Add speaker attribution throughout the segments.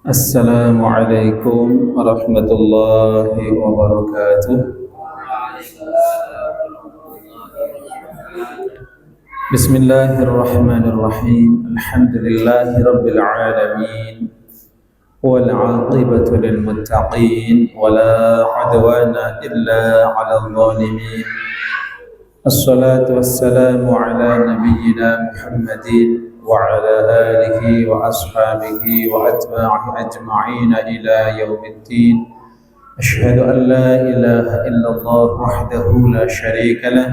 Speaker 1: Assalamualaikum warahmatullahi wabarakatuh. Bismillahirrahmanirrahim. Alhamdulillahi rabbil alamin. Wal 'aqibatu lil muttaqin wa la 'udwana illa 'alal zalimin. Assalatu wassalamu ala nabiyyina Muhammadin وعلى آله وأصحابه وأتباعه أجمعين إلى يوم الدين. أشهد أن لا إله إلا الله وحده لا شريك له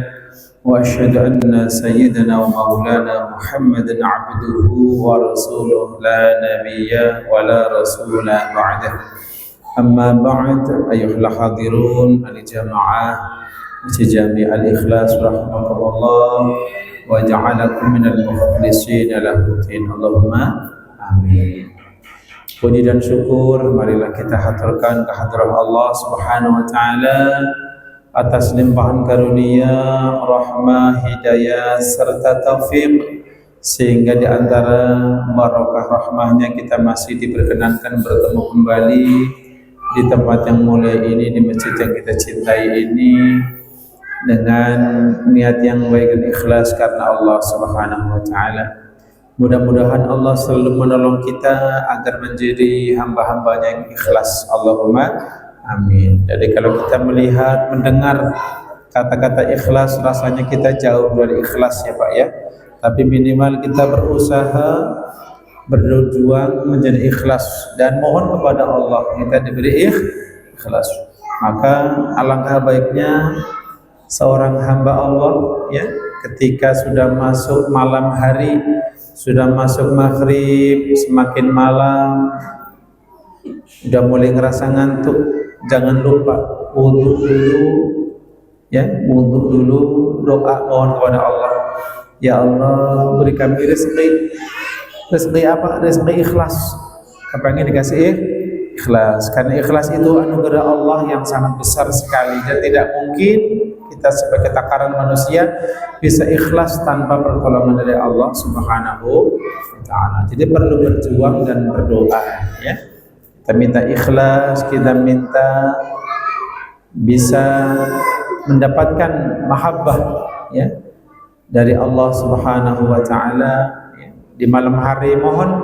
Speaker 1: وأشهد أن سيدنا ومولانا محمدا عبده ورسوله لا نبي ولا رسول بعده. أما بعد أيها الحاضرون الجماعة جامع الإخلاص رحمكم الله waja'alakum minal mukhlisin lahu din. Allahumma amin. Puji dan syukur marilah kita haturkan kehadirat Allah Subhanahu wa taala atas limpahan karunia, rahmah, hidayah serta taufik, sehingga di antara barakah rahmahnya kita masih diperkenankan bertemu kembali di tempat yang mulia ini, di masjid yang kita cintai ini, dengan niat yang baik dan ikhlas karena Allah Subhanahu wa taala. Mudah-mudahan Allah selalu menolong kita agar menjadi hamba-hambanya yang ikhlas. Allahumma amin. Jadi kalau kita melihat, mendengar kata-kata ikhlas, rasanya kita jauh dari ikhlas ya Pak ya. Tapi minimal kita berusaha, berjuang menjadi ikhlas dan mohon kepada Allah kita diberi ikhlas. Maka alangkah baiknya seorang hamba Allah ya, ketika sudah masuk malam hari, sudah masuk maghrib, semakin malam, sudah mulai ngerasa ngantuk, jangan lupa wudhu dulu ya, wudhu dulu, doa mohon kepada Allah, ya Allah beri kami rezeki apa? Rezeki ikhlas. Kepengen dikasih ikhlas, karena ikhlas itu anugerah Allah yang sangat besar sekali dan tidak mungkin kita sebagai takaran manusia bisa ikhlas tanpa pertolongan dari Allah Subhanahu wa taala. Jadi perlu berjuang dan berdoa ya. Kita minta ikhlas, kita minta bisa mendapatkan mahabbah ya dari Allah Subhanahu wa taala ya. Di malam hari mohon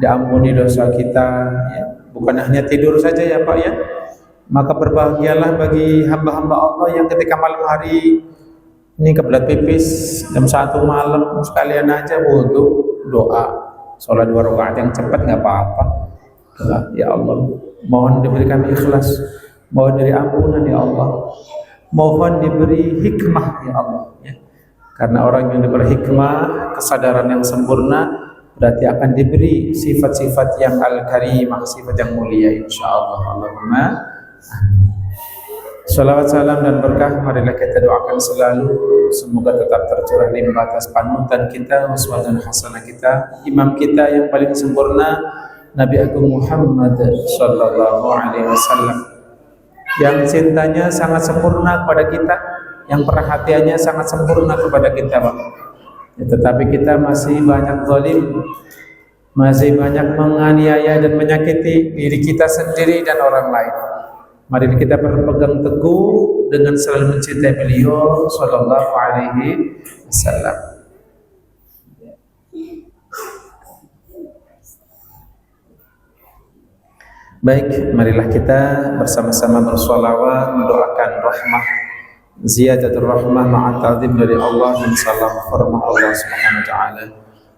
Speaker 1: diampuni dosa kita ya. Bukan hanya tidur saja ya Pak ya. Maka berbahagialah bagi hamba-hamba Allah yang ketika malam hari ini kebelat pipis jam 1 malam, sekalian aja wudhu, doa, sholat 2 rakaat yang cepat nggak apa-apa. Doa, ya Allah, mohon diberi kami ikhlas, mohon diberi ampunan ya Allah, mohon diberi hikmah ya Allah. Ya. Karena orang yang diberi hikmah, kesadaran yang sempurna, berarti akan diberi sifat-sifat yang al-karimah, sifat yang mulia insyaallah. Allahumma salawat, salam dan berkah marilah kita doakan selalu, semoga tetap tercurah limpah atas panutan kita, uswatun hasanah kita, imam kita yang paling sempurna, Nabi Agung Muhammad sallallahu alaihi wasallam, yang cintanya sangat sempurna kepada kita, yang perhatiannya sangat sempurna kepada kita Pak. Ya, tetapi kita masih banyak zalim, masih banyak menganiaya dan menyakiti diri kita sendiri dan orang lain. Mari kita berpegang teguh dengan selalu mencintai beliau sallallahu alaihi wasallam. Baik, marilah kita bersama-sama bersolawat mendoakan rahmah, ziyadatul rahmah ma'a ta'zim dari Allah dan salam hormat Allah Subhanahu wa taala.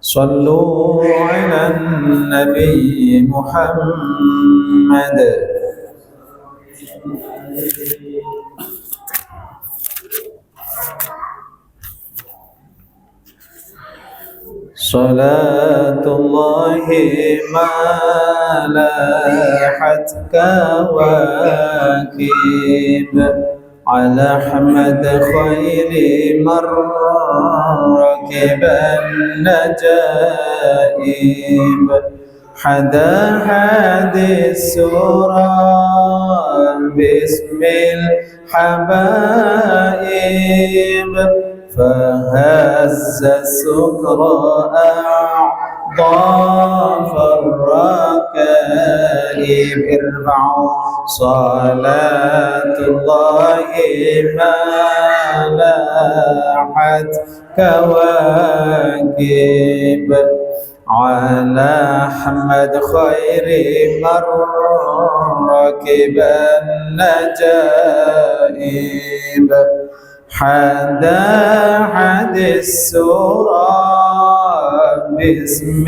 Speaker 1: Sallu 'alan nabi Muhammad. Salatullahi ma lahat kawakib ala Ahmad khairi marrakiban najaib hada hadis surah bismil habaib فهز السكر أعضاف الركائب ارفعوا صلاة الله ما لاحت كواكب على أحمد خير من ركب النجائب حدا حد السورة باسم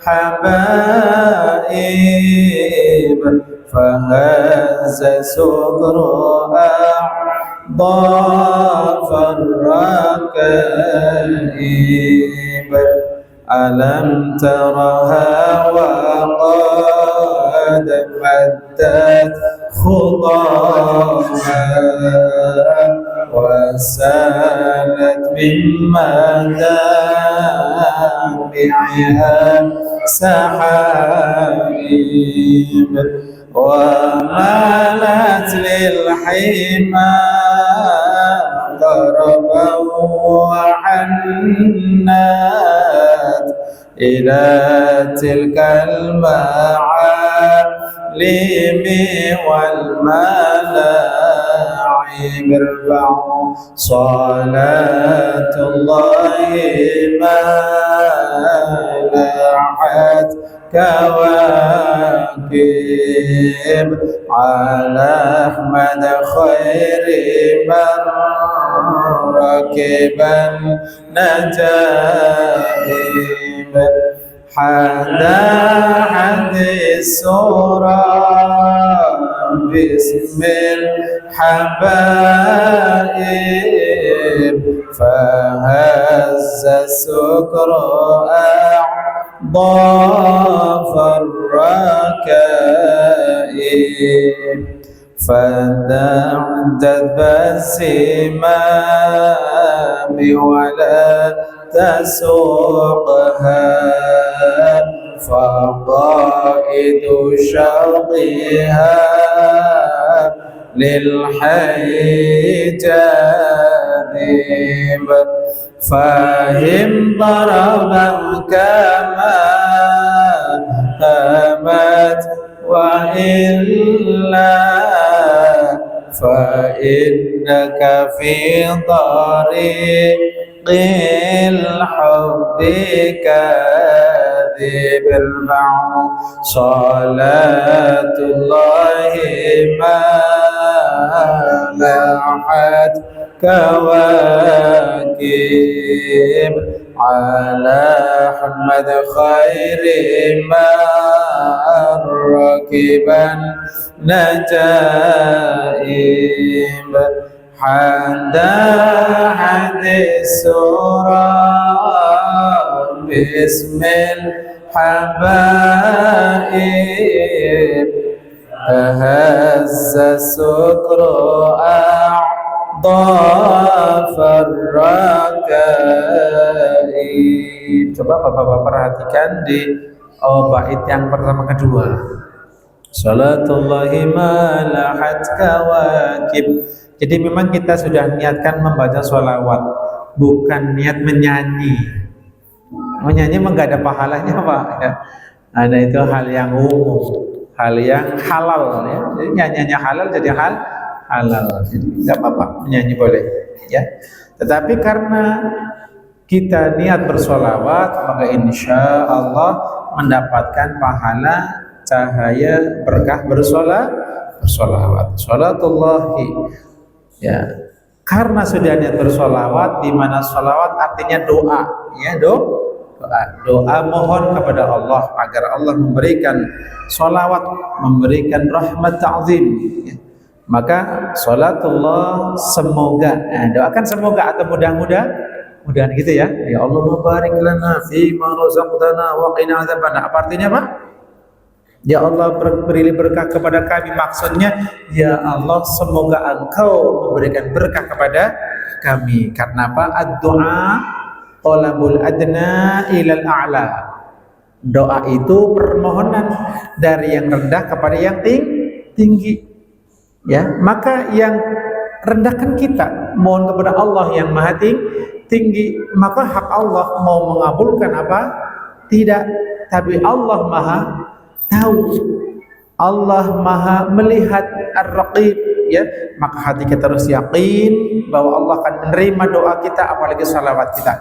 Speaker 1: الحبائب فهز صدر أعضاف الركائب ألم ترها وقد مدت خطاها وسالت من مدامعها سحائب ومالت للحمى ضربا وحنات إلى تلك المعالم والملاعب ارفعوا صلاة الله ما لاحت كواكب على أحمد خير من ركب النجائب حدا حد السورة باسم الحبائب فهز السكر أعضاف الركائب فتعدد بالسمام ولا تسوقها فقائد شوقها للحي جاذب فهم ضربا كما قامت وإلا فإنك في طريق الحب كاذب ارفعوا صلاة الله ما لاحت كواكب على أحمد خير ما ركبا نجائب حدا حد السورة باسم الحبائب فهز السكر أعضاف الركائب. Coba Bapak-bapak perhatikan di bait yang pertama kedua. Salatullahi malahat kawakib. Jadi memang kita sudah niatkan membaca sholawat, bukan niat menyanyi. Menyanyi memang gak ada pahalanya Pak ya. Ada itu hal yang umum, hal yang halal ya. Jadi nyanyinya halal jadi halal. Jadi gak apa-apa, menyanyi boleh ya. Tetapi karena kita niat bersolawat, maka insya Allah mendapatkan pahala cahaya berkah bersolawat. Salatullahi ya, karena sudah niat bersolawat, di mana solawat artinya doa ya, doa mohon kepada Allah agar Allah memberikan solawat, memberikan rahmat ta'zim ya. Maka salatullah semoga, doakan semoga atau mudah-mudahan gitu ya. Ya Allah barik lana fi ma razaqtana wa qina adzabannar. Apa artinya Pak? Ya Allah berilah berkah kepada kami. Maksudnya ya Allah semoga Engkau memberikan berkah kepada kami. Karena apa? Ad-du'a talabul adna ilal a'la. Doa itu permohonan dari yang rendah kepada yang tinggi. Ya, maka yang rendahkan kita mohon kepada Allah yang maha tinggi, maka hak Allah mau mengabulkan apa? Tidak, tapi Allah maha tahu Allah Maha melihat Ar-Raqib, ya, maka hati kita harus yakin bahwa Allah akan menerima doa kita, apalagi salawat kita.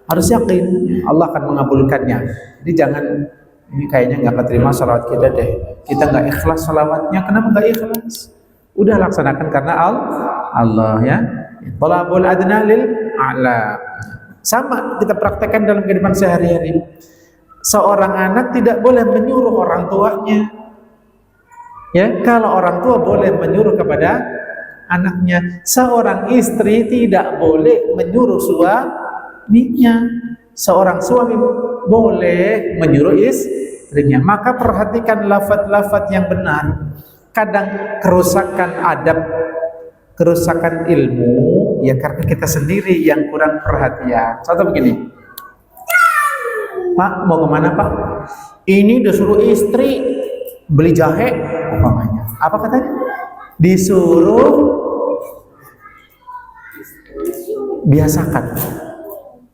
Speaker 1: Harus yakin Allah akan mengabulkannya. Jadi jangan, ini kayaknya nggak keterima salawat kita deh, kita nggak ikhlas salawatnya. Kenapa nggak ikhlas? Udah laksanakan karena Allah, ya. Talabul adna lil a'la. Sama kita praktekkan dalam kehidupan sehari-hari. Seorang anak tidak boleh menyuruh orang tuanya. Ya, kalau orang tua boleh menyuruh kepada anaknya. Seorang istri tidak boleh menyuruh suaminya. Seorang suami boleh menyuruh istrinya. Maka perhatikan lafaz-lafaz yang benar. Kadang kerusakan adab, kerusakan ilmu, ya karena kita sendiri yang kurang perhatian. Contoh begini, Pak, mau kemana Pak? Ini disuruh istri beli jahe, umpamanya. Apa katanya? Disuruh, biasakan,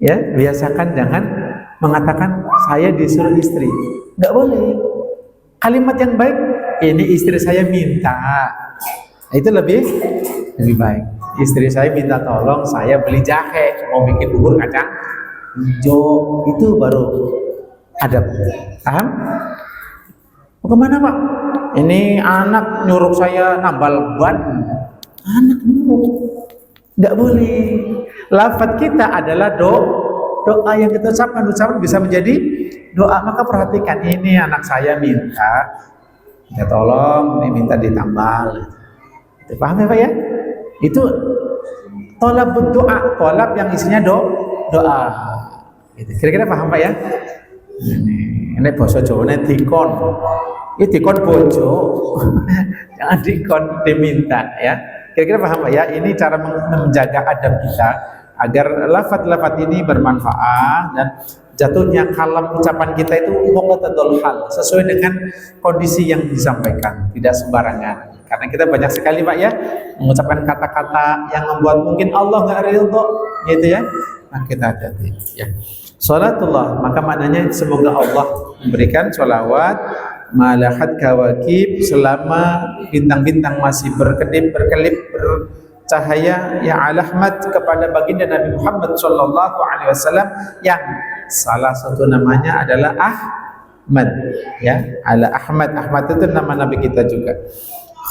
Speaker 1: ya, biasakan jangan mengatakan saya disuruh istri. Nggak boleh. Kalimat yang baik, ini istri saya minta. Itu lebih baik. Istri saya minta tolong saya beli jahe, mau bikin bubur kacang hijau, itu baru adab. Paham? Mau kemana Pak? Ini anak nyuruh saya nambal ban. Anak nyuruh, nggak boleh. Lafaz kita adalah doa yang kita ucapkan bisa menjadi doa. Maka perhatikan, ini anak saya minta tolong, ini minta ditambal. Paham ya Pak ya? Itu tolab doa, tolab yang isinya doa. Gitu. Kira-kira paham Pak ya? Ini bahasa Jawa ini dikon. Ini dikon bojo. Jangan dikon diminta ya. Kira-kira paham Pak ya? Ini cara menjaga adab kita agar lafaz-lafaz ini bermanfaat dan jatuhnya kalam ucapan kita itu muqtadul hal, sesuai dengan kondisi yang disampaikan, tidak sembarangan. Karena kita banyak sekali Pak ya mengucapkan kata-kata yang membuat mungkin Allah nggak ridho, gitu ya. Nah kita hati-hati ya. Salatullah, maka maknanya semoga Allah memberikan sholawat malahat kawakib selama bintang-bintang masih berkelip bercahaya ya alahmat kepada baginda Nabi Muhammad sallallahu alaihi wasallam yang salah satu namanya adalah Ahmad, ya. Ala Ahmad, Ahmad itu nama Nabi kita juga.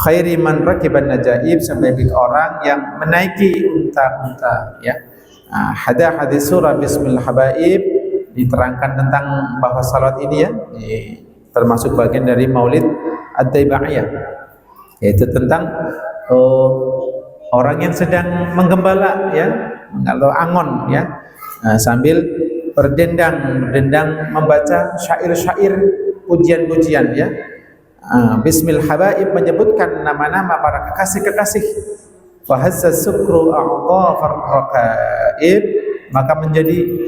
Speaker 1: Khairi man rakiban najaib, sebaik orang yang menaiki unta-unta, ya. Hadis surah Bismil Habaib diterangkan tentang bahwa salat ini ya termasuk bagian dari Maulid Ad-Taibaiyah, yaitu tentang orang yang sedang menggembala, ya, atau angon, ya, sambil berdendang membaca syair-syair pujian-pujian, ya. Bismil Habaib menyebutkan nama-nama para kekasih-kekasih. Fahazza sukru a'dhafar raqaib, maka menjadi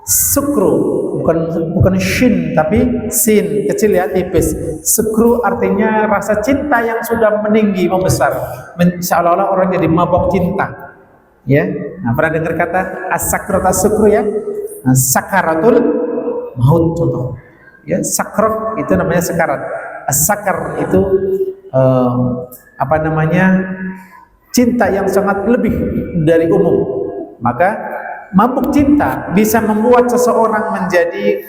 Speaker 1: sukru, bukan shin tapi sin kecil ya, tipis. Sukru artinya rasa cinta yang sudah meninggi, membesar, seolah-olah orang jadi mabok cinta, ya. Nah, pernah dengar kata as-sakrat as-sukru ya? Nah, sakaratul maut contoh, ya. Sakrat itu namanya sekarat. As-sakar itu apa namanya, cinta yang sangat lebih dari umum. Maka mabuk cinta bisa membuat seseorang menjadi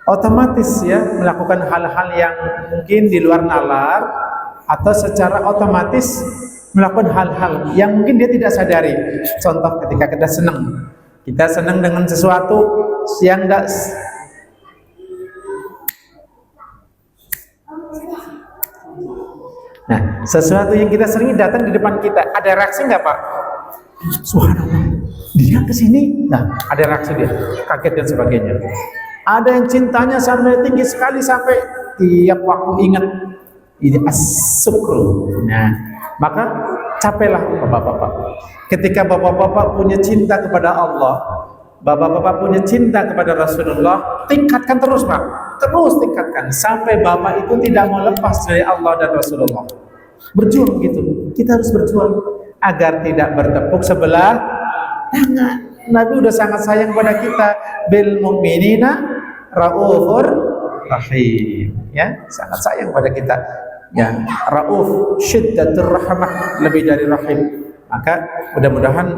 Speaker 1: otomatis, ya, melakukan hal-hal yang mungkin di luar nalar, atau secara otomatis melakukan hal-hal yang mungkin dia tidak sadari. Contoh ketika kita senang dengan sesuatu yang tidak, nah, sesuatu yang kita sering datang di depan kita, ada reaksi nggak Pak? Subhanallah, dia kesini, nah ada reaksi dia, kaget dan sebagainya. Ada yang cintanya sampai tinggi sekali sampai tiap waktu ingat, ini as-sukru. Nah, maka capailah bapak-bapak. Ketika bapak-bapak punya cinta kepada Allah, bapak-bapak punya cinta kepada Rasulullah, tingkatkan terus Pak, terus tingkatkan sampai bapak itu tidak mau lepas dari Allah dan Rasulullah. Berjuang gitu, kita harus berjuang agar tidak bertepuk sebelah tangan. Nabi udah sangat sayang pada kita. Bil mu'minina raufur rahim. Ya, sangat sayang pada kita. Ya, rauf, syiddatur rahmah, lebih dari rahim. Maka mudah-mudahan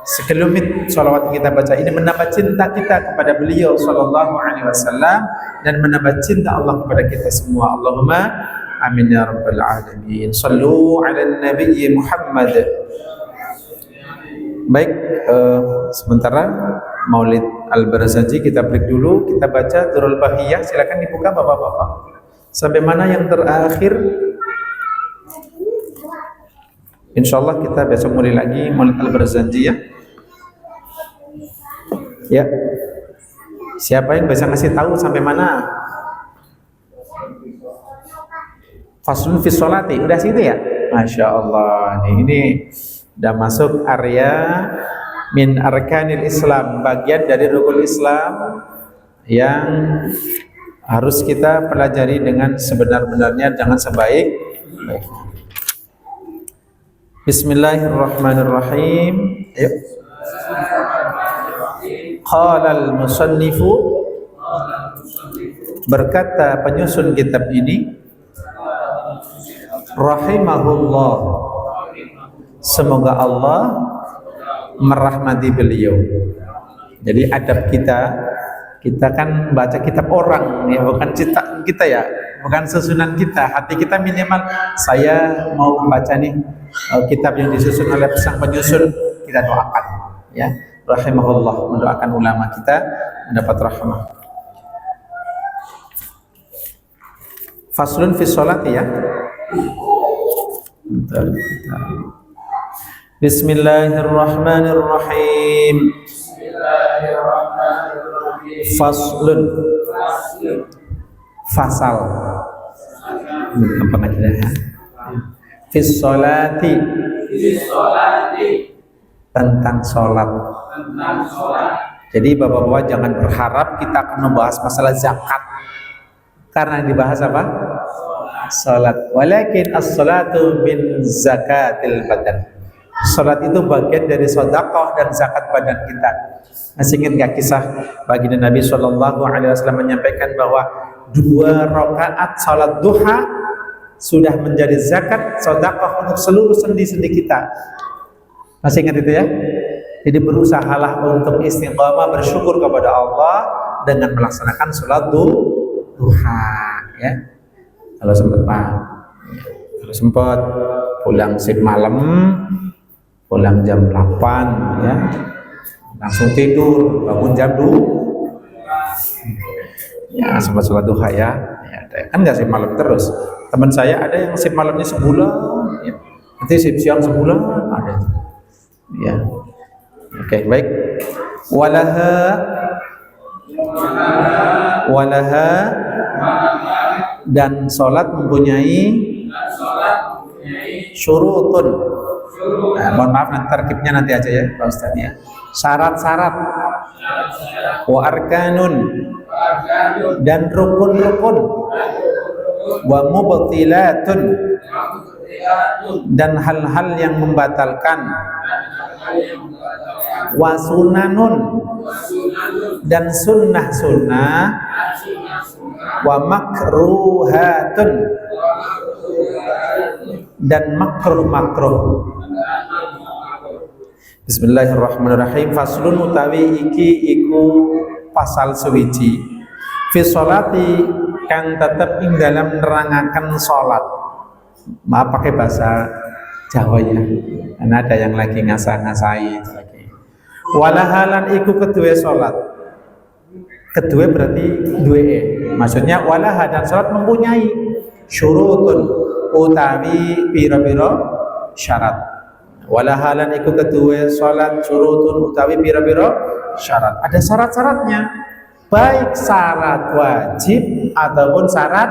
Speaker 1: sekelumit sholawat yang kita baca ini menambah cinta kita kepada beliau sallallahu alaihi wasallam dan menambah cinta Allah kepada kita semua. Allahumma amin ya rabbal alamin. Sallu ala nabiyyi Muhammad. Baik, sementara Maulid Al-Barzanji kita break dulu, kita baca Durrul Bahiyah. Silakan dibuka Bapak-bapak. Sampai mana yang terakhir? Insyaallah kita besok mulai lagi Maulid Al-Barzanji ya. Ya. Siapa yang bisa ngasih tahu sampai mana? Faslun fi sholati, udah situ ya? Masya Allah, ini udah masuk area min arkanil Islam, bagian dari rukun Islam yang harus kita pelajari dengan sebenar-benarnya, jangan sebaik-baiknya. Bismillahirrahmanirrahim. Ayo. Qala al-musannifu, berkata penyusun kitab ini, rahimahullah, semoga Allah merahmati beliau. Jadi adab kita kan baca kitab orang ya, bukan cita kita ya, bukan susunan kita. Hati kita minimal, saya mau membaca nih kitab yang disusun oleh sang penyusun, kita doakan ya, rahimahullah, mendoakan ulama kita mendapat rahmah. Faslun fi sholati ya. Bismillahirrahmanirrahim. Faslun, fasal, gampang aja ya. Fis sholati, tentang sholat. Jadi bapak-bapak jangan berharap kita akan membahas masalah zakat, karena yang dibahas apa? Sholat. Walakin as-sholatu min zakatil badan. Sholat itu bagian dari sedekah dan zakat badan kita. Masih ingat gak kisah baginda Nabi Shallallahu Alaihi Wasallam menyampaikan bahwa 2 rakaat sholat duha sudah menjadi zakat sedekah untuk seluruh sendi-sendi kita. Masih ingat itu ya? Jadi berusahalah untuk istiqamah bersyukur kepada Allah dengan melaksanakan sholat duha ya. Kalau sempat Pak, kalau sempat pulang shift malam, pulang jam 8 ya, langsung tidur, bangun jam 2 ya, sempat sholat duha ya, kan nggak shift malam terus. Teman saya ada yang shift malamnya sebulan ya. Nanti shift siang sebulan ada ya. Oke, baik. Walaha dan sholat mempunyai syurutun. Nah, mohon maaf nanti terkibnya nanti aja ya Pak Ustaz ya. Syarat-syarat, wa arkanun, dan rukun-rukun, wa mubtilatun, dan hal-hal yang membatalkan, wa sunanun, dan sunnah-sunnah, wa makruhatun, dan makruh-makruh. Bismillahirrahmanirrahim. Faslun utawi iki iku pasal suwiji fi sholati kang tetep ing dalam nerangaken salat. Maaf pakai bahasa Jawa ya, karena ada yang lagi ngasah-ngasahi lagi. Walahalan iku kedua salat. Kedua berarti dua maksudnya walaha dan salat mempunyai syurutun utawi pira-pira syarat. Walahalan iku kedua salat syurutun utawi pira-pira syarat. Ada syarat-syaratnya, baik syarat wajib ataupun syarat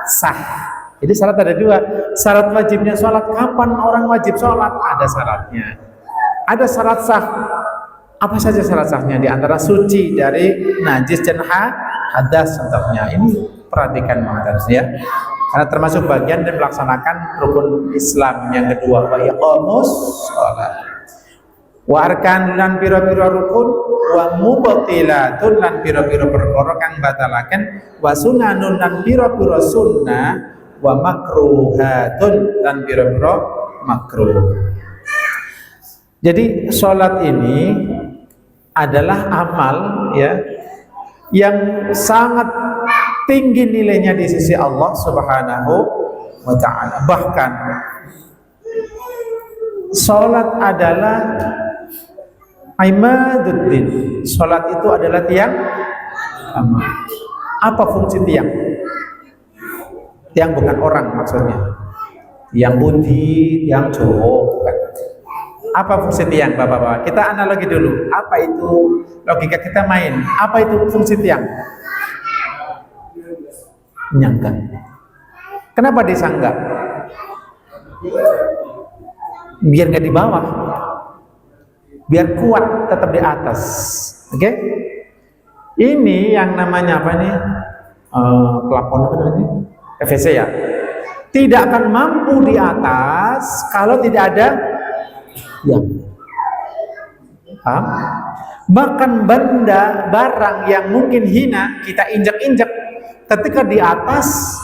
Speaker 1: sah. Jadi syarat ada 2. Syarat wajibnya sholat, kapan orang wajib sholat, ada syaratnya. Ada syarat sah. Apa saja syarat sahnya? Di antara suci dari najis dan hadas contohnya. Ini perhatikan banget ya. Karena termasuk bagian dan melaksanakan rukun Islam yang kedua, wa iqamus sholat.
Speaker 2: wa arkan lan pira-pira rukun, wa mubtilatun lan pira-pira perkara kang batalaken, wa sunanun lan pira-pira sunnah, wa makruhatun lan pira-pira makruh. Jadi sholat ini adalah amal ya yang sangat tinggi nilainya di sisi Allah Subhanahu wa ta'ala. Bahkan sholat adalah imaduddin. Sholat itu adalah tiang amal. Apa fungsi tiang? Tiang bukan orang maksudnya. Tiang budi, tiang Jawa bukan. Apa fungsi tiang, Bapak-bapak? Kita analogi dulu. Apa itu logika kita main? Apa itu fungsi tiang? Nyangga. Kenapa disangga? Biar nggak di bawah, biar kuat tetap di atas. Oke? Ini yang namanya apa nih? Pelakon apa namanya? FVC ya. Tidak akan mampu di atas kalau tidak ada yang. Bahkan benda barang yang mungkin hina kita injak-injak, ketika di atas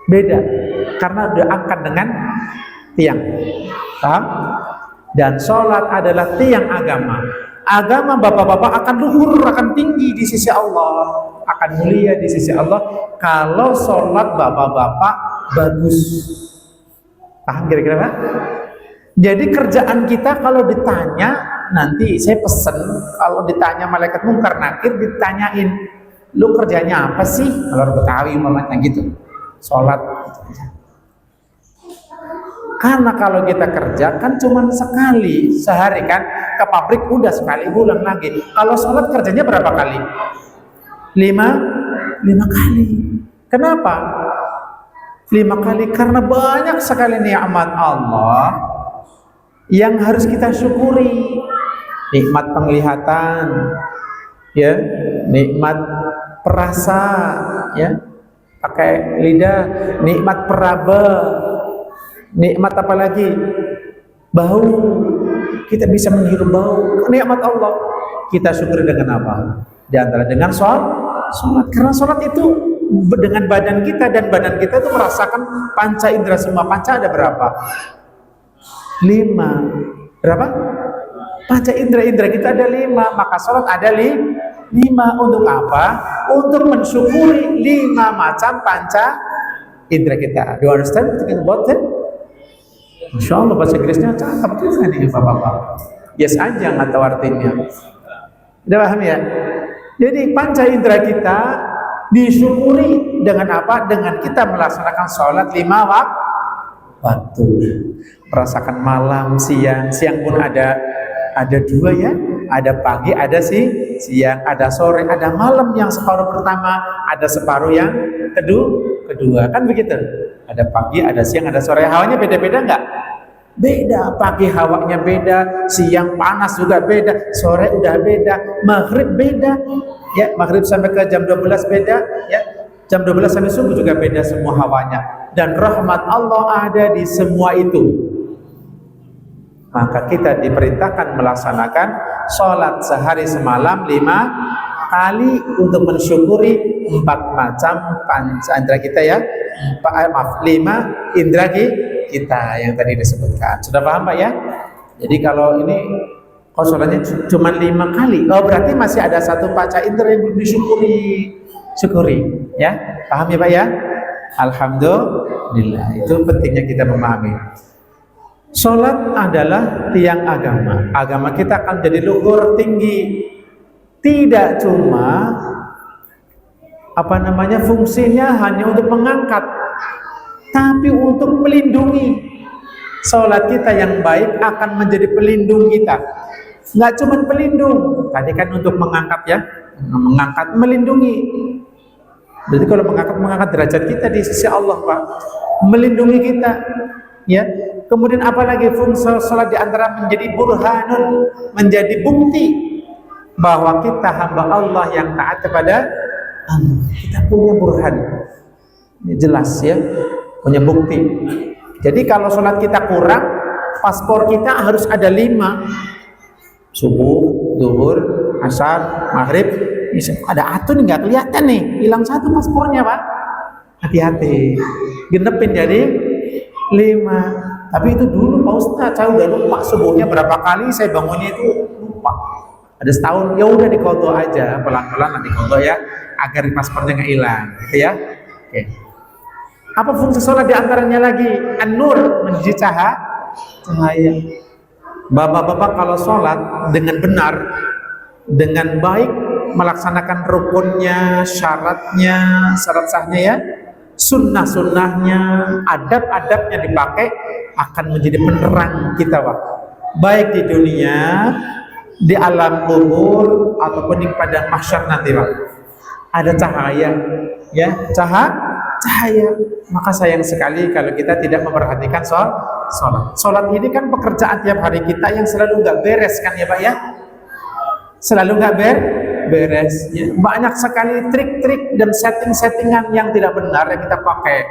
Speaker 2: beda karena diangkat dengan tiang. Paham? Dan sholat adalah tiang agama. Agama bapak-bapak akan luhur, akan tinggi di sisi Allah, akan mulia di sisi Allah kalau sholat bapak-bapak bagus. Paham kira-kira Pak? Jadi kerjaan kita kalau ditanya, nanti saya pesen kalau ditanya malaikat mungkar nakir, ditanyain, lu kerjanya apa sih? Kalau Betawi umpamanya gitu, sholat. Karena kalau kita kerja kan cuma sekali sehari kan, ke pabrik udah sekali pulang lagi. Kalau sholat kerjanya berapa kali? 5 kali. Kenapa? 5 kali karena banyak sekali nikmat Allah yang harus kita syukuri. Nikmat penglihatan, ya, nikmat perasa, ya, pakai lidah, nikmat peraba, nikmat apa lagi? Bau, kita bisa menghirup bau, nikmat Allah. Kita syukuri dengan apa? Di antara dengan sholat. Karena sholat itu dengan badan kita, dan badan kita itu merasakan panca indera semua. Panca ada berapa? 5. Berapa? Panca indera kita ada 5, maka sholat ada 5. Untuk apa? Untuk mensyukuri 5 macam panca indera kita. Do you understand what I'm about it? Insya Allah bahasa Inggrisnya cakep juga nih Bapak-bapak. Yes aja nggak tahu artinya. Udah paham ya? Jadi panca indera kita disyukuri dengan apa? Dengan kita melaksanakan sholat 5 waktu. Merasakan malam, siang pun ada 2 ya. Ada pagi, ada siang, ada sore, ada malam yang separuh pertama, ada separuh yang kedua. Kan begitu. Ada pagi, ada siang, ada sore. Hawanya beda-beda nggak? Beda. Pagi hawanya beda, siang panas juga beda, sore udah beda, maghrib beda. Ya, maghrib sampai ke jam 12 beda, ya. Jam 12 sampai subuh juga beda semua hawanya. Dan rahmat Allah ada di semua itu. Maka kita diperintahkan melaksanakan sholat sehari semalam 5 kali untuk mensyukuri 4 macam panca indera kita ya. 5 indera kita yang tadi disebutkan. Sudah paham Pak ya? Jadi kalau ini sholatnya cuma 5 kali, oh berarti masih ada 1 panca indera yang belum syukuri ya. Paham ya Pak ya? Alhamdulillah. Itu pentingnya kita memahami. Sholat adalah tiang agama. Agama kita akan jadi luhur tinggi. Tidak cuma fungsinya hanya untuk mengangkat, tapi untuk melindungi. Sholat kita yang baik akan menjadi pelindung kita. Nggak cuma pelindung. Tadi kan untuk mengangkat ya, mengangkat, melindungi. Jadi kalau mengangkat derajat kita di sisi Allah Pak, melindungi kita. Ya, kemudian apalagi fungsi sholat diantara menjadi burhanun, menjadi bukti bahwa kita hamba Allah yang taat kepada Allah. Kita punya burhan, ini jelas ya, punya bukti. Jadi kalau sholat kita kurang, paspor kita harus ada 5. Subuh, zuhur, asar, maghrib, isya. Ada atun nggak kelihatan nih, hilang satu paspornya Pak. Hati-hati, genepin jadi 5. Tapi itu dulu Pak Ustadz, saya udah lupa subuhnya berapa kali, saya bangunnya itu lupa. Ada setahun, ya udah dikodok aja, pelan-pelan nanti kodok ya, agar paspornya nggak hilang, gitu ya. Oke. Apa fungsi sholat diantaranya lagi? An-nur, menjadi cahaya. Bapak-bapak kalau sholat dengan benar, dengan baik, melaksanakan rukunnya, syaratnya, syarat sahnya ya, sunnah-sunnahnya, adab-adabnya dipakai, akan menjadi penerang kita Pak. Baik di dunia, di alam kubur, ataupun di padang mahsyar nanti Pak. Ada cahaya, ya, cahaya. Maka sayang sekali kalau kita tidak memperhatikan sholat. Sholat ini kan pekerjaan tiap hari kita yang selalu nggak beres kan ya Pak ya. Selalu nggak beres. Ya. Banyak sekali trik-trik dan setting-settingan yang tidak benar yang kita pakai.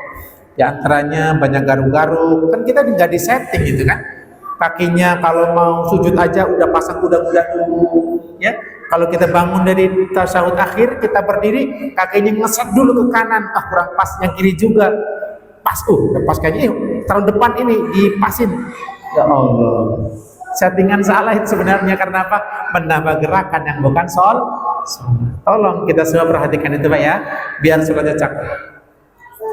Speaker 2: Di antaranya banyak garu-garu. Kan kita nggak disetting gitu kan. Kakinya kalau mau sujud aja udah pasang kuda-kuda dulu. Ya. Kalau kita bangun dari tasyahud akhir, kita berdiri, kakinya ngeset dulu ke kanan, kurang pas, yang kiri juga pas, pas kayaknya, taruh depan ini dipasin. Ya Allah, settingan salah itu sebenarnya karena apa? Menambah gerakan yang bukan sholat. Tolong kita semua perhatikan itu Pak ya, biar sholatnya cakep.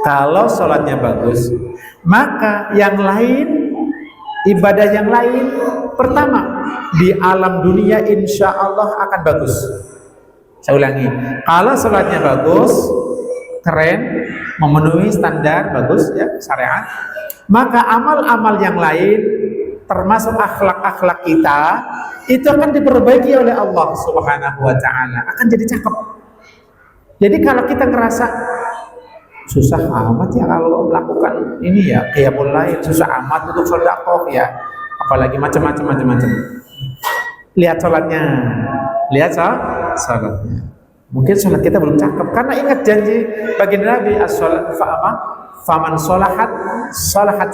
Speaker 2: Kalau sholatnya bagus, maka yang lain, ibadah yang lain, pertama, di alam dunia insya Allah akan bagus. Saya ulangi, kalau sholatnya bagus, keren, memenuhi standar bagus ya syariat, maka amal-amal yang lain termasuk akhlak-akhlak kita itu akan diperbaiki oleh Allah Subhanahu wa taala, akan jadi cakep. Jadi kalau kita ngerasa susah amat ya kalau melakukan ini ya, qiyamul lail, susah amat untuk sedekah ya, apalagi macam-macam. Lihat sholatnya, lihat sholatnya. Mungkin sholat kita belum cakep karena ingat janji baginda Nabi faman sholahat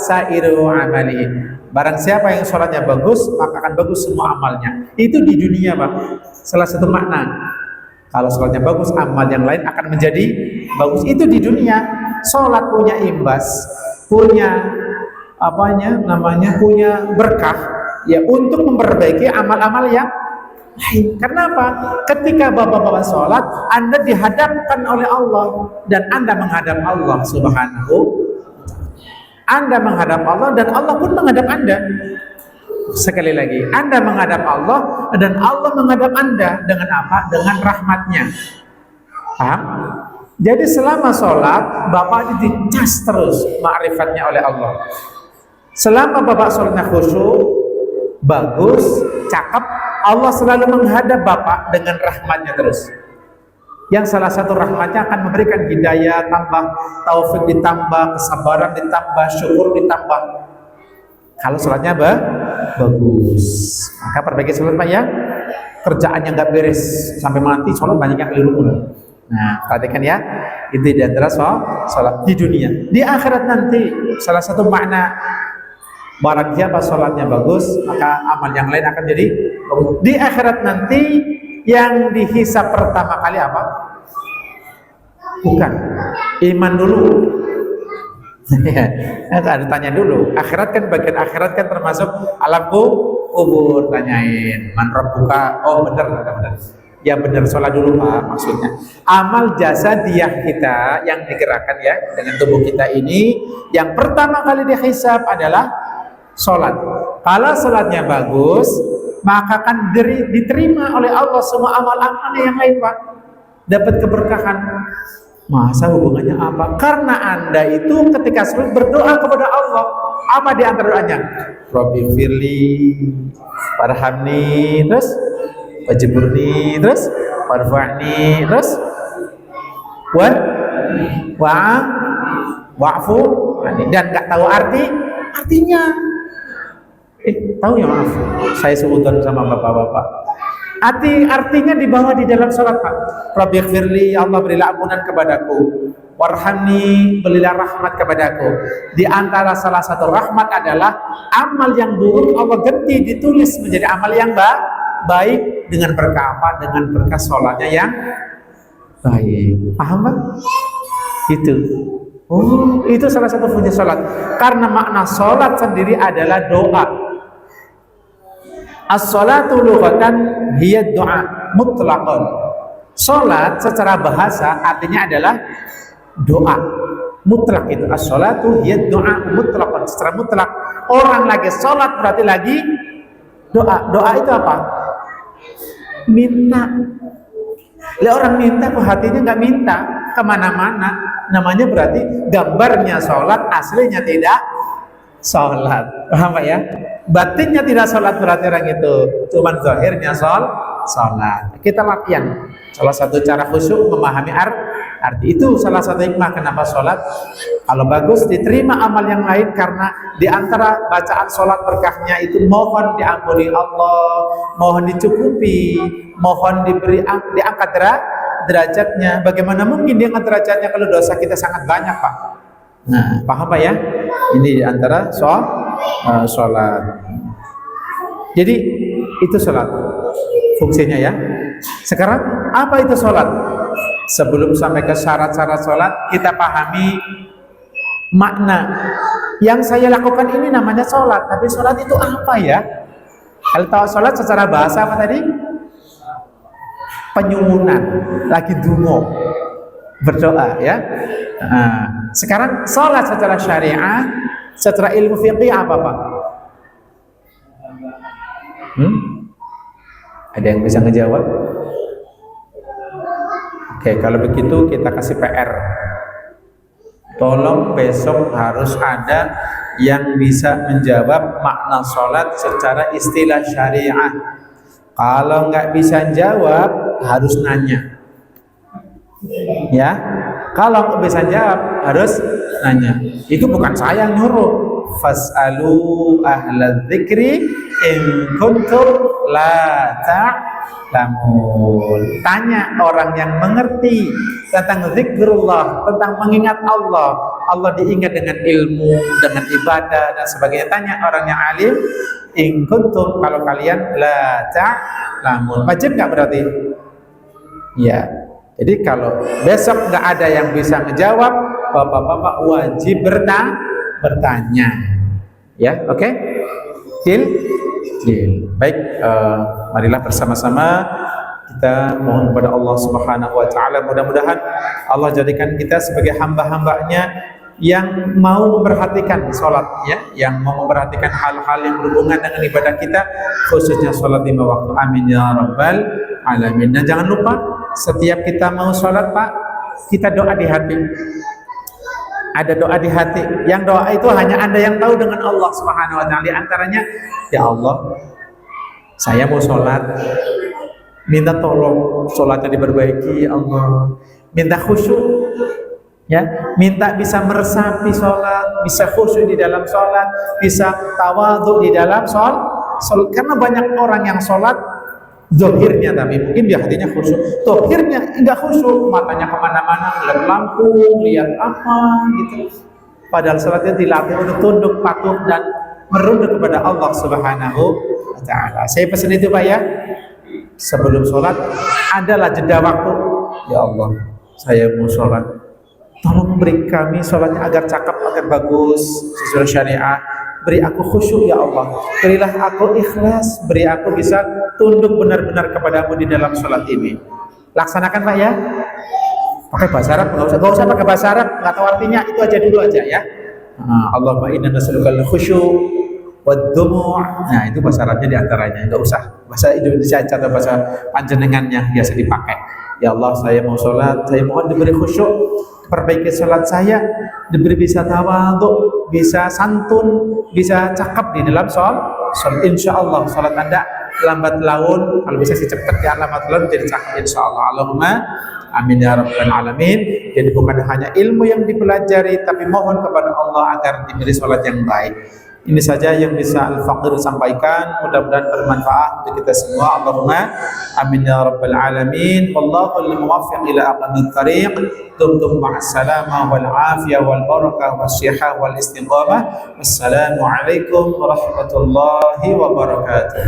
Speaker 2: sairu amali. Barang siapa yang sholatnya bagus, maka akan bagus semua amalnya. Itu di dunia Pak. Salah satu makna. Kalau sholatnya bagus, amal yang lain akan menjadi bagus. Itu di dunia. Sholat punya imbas, punya punya berkah ya untuk memperbaiki amal-amal yang lain. Karena apa? Ketika bapak-bapak sholat, Anda dihadapkan oleh Allah dan Anda menghadap Allah Subhanahu. Anda menghadap Allah dan Allah pun menghadap Anda. Sekali lagi, Anda menghadap Allah dan Allah menghadap Anda dengan apa? Dengan rahmatnya. Paham? Jadi selama sholat, Bapak dicas terus ma'rifatnya oleh Allah. Selama Bapak sholatnya khusyuk, bagus, cakep, Allah selalu menghadap Bapak dengan rahmatnya terus. Yang salah satu rahmatnya akan memberikan hidayah, tambah taufik ditambah, kesabaran ditambah, syukur ditambah. Kalau sholatnya bagus, maka perbaiki sholat Pak ya. Kerjaan yang nggak beres sampai mati, sholat banyak yang keliru. Nah, perhatikan ya, itu di antara sholat di dunia. Di akhirat nanti, salah satu makna barang siapa sholatnya bagus, maka amal yang lain akan jadi bagus. Di akhirat nanti, yang dihisab pertama kali apa? Bukan iman dulu. Ada tanya dulu. Akhirat kan, bagian akhirat kan termasuk alam kubur. Tanyain man rabbuka. Oh benar. Ya benar, sholat dulu Pak maksudnya. Amal jasadiah kita yang digerakkan ya dengan tubuh kita ini, yang pertama kali dihisab adalah sholat. Kalau sholatnya bagus, maka akan diterima oleh Allah semua amal-amal yang lain Pak. Dapat keberkahan. Masa hubungannya apa? Karena Anda itu ketika sholat berdoa kepada Allah. Apa di antara doanya? Rabbi firli warhamni, terus wajburni, terus warfa'ni, terus wa'fu, dan nggak tahu artinya. Tahu ya, maaf, saya sebutan sama bapak-bapak. Artinya dibawa di dalam sholat Pak. Rabbighfirli, ya Allah berilah ampunan kepadaku. Warhamni, berilah rahmat kepadaku. Di antara salah satu rahmat adalah amal yang buruk Allah ganti, ditulis menjadi amal yang baik dengan berkah apa? Dengan berkah sholatnya yang baik. Paham Pak? Itu. Oh, itu salah satu fungsi sholat. Karena makna sholat sendiri adalah doa. As-sholatu lughatan hiya doa mutlaqan. Sholat secara bahasa artinya adalah doa mutlak. Itu as-sholatu hiya doa mutlaqan, secara mutlak. Orang lagi sholat berarti lagi doa. Doa itu apa? Minta. Lah orang minta kok hatinya nggak minta kemana-mana, namanya berarti gambarnya sholat, aslinya tidak sholat. Paham Pak ya? Batinnya tidak sholat berarti orang itu cuman zahirnya sholat. Kita latihan. Salah satu cara khusyuk memahami arti itu, salah satu hikmah kenapa sholat kalau bagus diterima amal yang lain, karena diantara bacaan sholat berkahnya itu mohon diampuni Allah, mohon dicukupi, mohon diangkat derajatnya. Bagaimana mungkin diangkat derajatnya kalau dosa kita sangat banyak Pak? Nah, paham Pak ya? Ini diantara sholat. Jadi itu sholat fungsinya ya. Sekarang apa itu sholat? Sebelum sampai ke syarat-syarat sholat, kita pahami makna. Yang saya lakukan ini namanya sholat, tapi sholat itu apa ya? Kalau tahu sholat secara bahasa apa tadi? Penyuwunan, lagi dungo, berdoa ya. Nah, sekarang sholat secara syariah, secara ilmu fiqih apa Pak? Ada yang bisa ngejawab? Oke, kalau begitu kita kasih PR. Tolong besok harus ada yang bisa menjawab makna sholat secara istilah syariah. Kalau nggak bisa jawab, harus nanya. Ya, kalau nggak bisa jawab, harus nanya. Itu bukan saya yang nyuruh. Fas'alu ahla dzikri in kuntum la ta'lamun. Tanya orang yang mengerti tentang zikrullah, tentang mengingat Allah. Allah diingat dengan ilmu, dengan ibadah dan sebagainya. Tanya orang yang alim, in kuntum, kalau kalian la ta'lamun. Wajib nggak berarti? Ya. Jadi kalau besok nggak ada yang bisa menjawab, bapak-bapak wajib bertanya. Ya, oke? Deal? Baik, marilah bersama-sama kita mohon kepada Allah Subhanahu wa taala, mudah-mudahan Allah jadikan kita sebagai hamba-hambanya yang mau memperhatikan sholat ya, yang mau memperhatikan hal-hal yang berhubungan dengan ibadah kita, khususnya sholat 5 waktu. Amin ya rabbal alamin. Dan jangan lupa setiap kita mau sholat Pak, kita doa di hati. Ada doa di hati, yang doa itu hanya Anda yang tahu dengan Allah Subhanahu wa taala. Di antaranya, ya Allah, saya mau sholat, minta tolong sholatnya diperbaiki ya Allah. Minta khusyuk, ya, minta bisa meresapi sholat, bisa khusyuk di dalam sholat, bisa tawadhu di dalam sholat. Karena banyak orang yang sholat zahirnya, tapi mungkin di hatinya khusyuk, zahirnya enggak khusyuk, matanya kemana-mana, ngeliat lampu, lihat apa gitu. Padahal sholatnya dilatih untuk tunduk, patuh dan merunduk kepada Allah Subhanahu wa taala. Saya pesan itu Pak ya, sebelum sholat adalah jeda waktu. Ya Allah, saya mau sholat, tolong beri kami sholatnya agar cakep, agar bagus sesuai syariah. Beri aku khusyuk ya Allah, berilah aku ikhlas, beri aku bisa tunduk benar-benar kepadamu di dalam sholat ini. Laksanakan Pak ya. Pakai bahasa Arab, nggak usah pakai bahasa Arab, nggak tahu artinya, itu aja dulu aja ya. Allahumma inna nas'alukal khusyuk wad-dumu'. Nah itu bahasa Arabnya diantaranya, nggak usah bahasa Indonesia atau bahasa panjenengannya biasa dipakai. Ya Allah, saya mau sholat, saya mohon diberi khusyuk, perbaiki sholat saya, diberi bisa tawadhu, bisa santun, bisa cakap di dalam sholat. Insya Allah sholat Anda lambat laun, kalau bisa sih cepat ya, lambat laun jadi cakap insya Allah. Allahumma amin ya rabbal alamin. Jadi bukan hanya ilmu yang dipelajari, tapi mohon kepada Allah agar diberi sholat yang baik. Ini saja yang bisa Al-Faqir sampaikan, mudah-mudahan bermanfaat untuk kita semua. Allahumma amin ya rabbal alamin. Wallahu al-muwaffiq ila aqwamit thariq. Dumtum ma'as salama wal afiyah wal barakah wassihah wal istiqamah. Wassalamu alaikum warahmatullahi wabarakatuh.